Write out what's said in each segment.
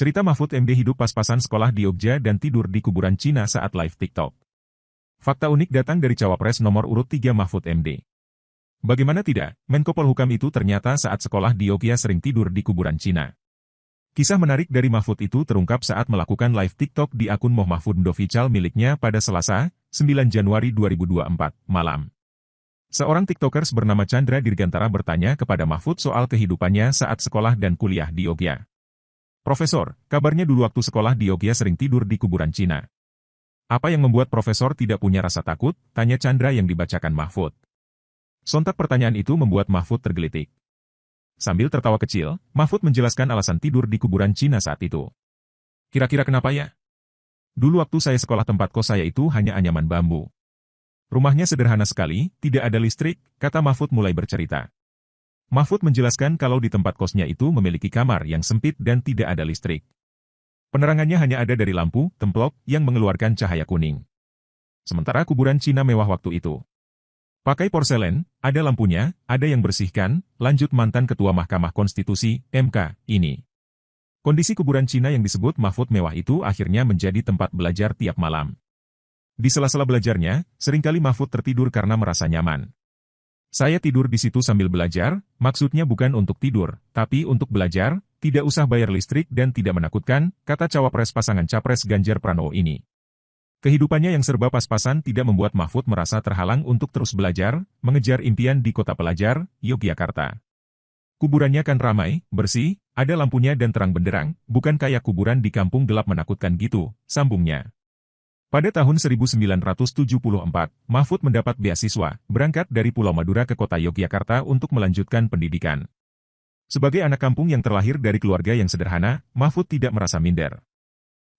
Cerita Mahfud MD hidup pas-pasan sekolah di Jogja dan tidur di kuburan Cina saat live TikTok. Fakta unik datang dari Cawapres nomor urut 3 Mahfud MD. Bagaimana tidak, Menko Polhukam itu ternyata saat sekolah di Jogja sering tidur di kuburan Cina. Kisah menarik dari Mahfud itu terungkap saat melakukan live TikTok di akun Moh Mahfud Official miliknya pada Selasa, 9 Januari 2024, malam. Seorang TikTokers bernama Chandra Dirgantara bertanya kepada Mahfud soal kehidupannya saat sekolah dan kuliah di Jogja. Profesor, kabarnya dulu waktu sekolah di Jogja sering tidur di kuburan Cina. Apa yang membuat Profesor tidak punya rasa takut? Tanya Chandra yang dibacakan Mahfud. Sontak pertanyaan itu membuat Mahfud tergelitik. Sambil tertawa kecil, Mahfud menjelaskan alasan tidur di kuburan Cina saat itu. Kira-kira kenapa ya? Dulu waktu saya sekolah tempat kos saya itu hanya anyaman bambu. Rumahnya sederhana sekali, tidak ada listrik, kata Mahfud mulai bercerita. Mahfud menjelaskan kalau di tempat kosnya itu memiliki kamar yang sempit dan tidak ada listrik. Penerangannya hanya ada dari lampu, templok, yang mengeluarkan cahaya kuning. Sementara kuburan Cina mewah waktu itu. Pakai porselen, ada lampunya, ada yang bersihkan, lanjut mantan Ketua Mahkamah Konstitusi, MK, ini. Kondisi kuburan Cina yang disebut Mahfud mewah itu akhirnya menjadi tempat belajar tiap malam. Di sela-sela belajarnya, seringkali Mahfud tertidur karena merasa nyaman. Saya tidur di situ sambil belajar, maksudnya bukan untuk tidur, tapi untuk belajar, tidak usah bayar listrik dan tidak menakutkan, kata Cawapres pasangan Capres Ganjar Pranowo ini. Kehidupannya yang serba pas-pasan tidak membuat Mahfud merasa terhalang untuk terus belajar, mengejar impian di kota pelajar, Yogyakarta. Kuburannya kan ramai, bersih, ada lampunya dan terang benderang, bukan kayak kuburan di kampung gelap menakutkan gitu, sambungnya. Pada tahun 1974, Mahfud mendapat beasiswa, berangkat dari Pulau Madura ke kota Yogyakarta untuk melanjutkan pendidikan. Sebagai anak kampung yang terlahir dari keluarga yang sederhana, Mahfud tidak merasa minder.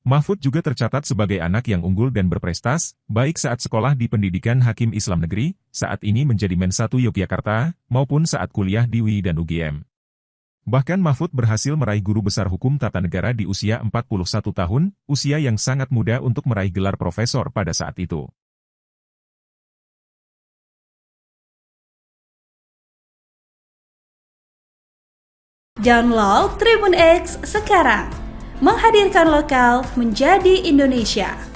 Mahfud juga tercatat sebagai anak yang unggul dan berprestasi, baik saat sekolah di Pendidikan Hakim Islam Negeri, saat ini menjadi Men 1 Yogyakarta, maupun saat kuliah di UI dan UGM. Bahkan Mahfud berhasil meraih guru besar hukum tata negara di usia 41 tahun, usia yang sangat muda untuk meraih gelar profesor pada saat itu. Download Tribun X sekarang, menghadirkan lokal menjadi Indonesia.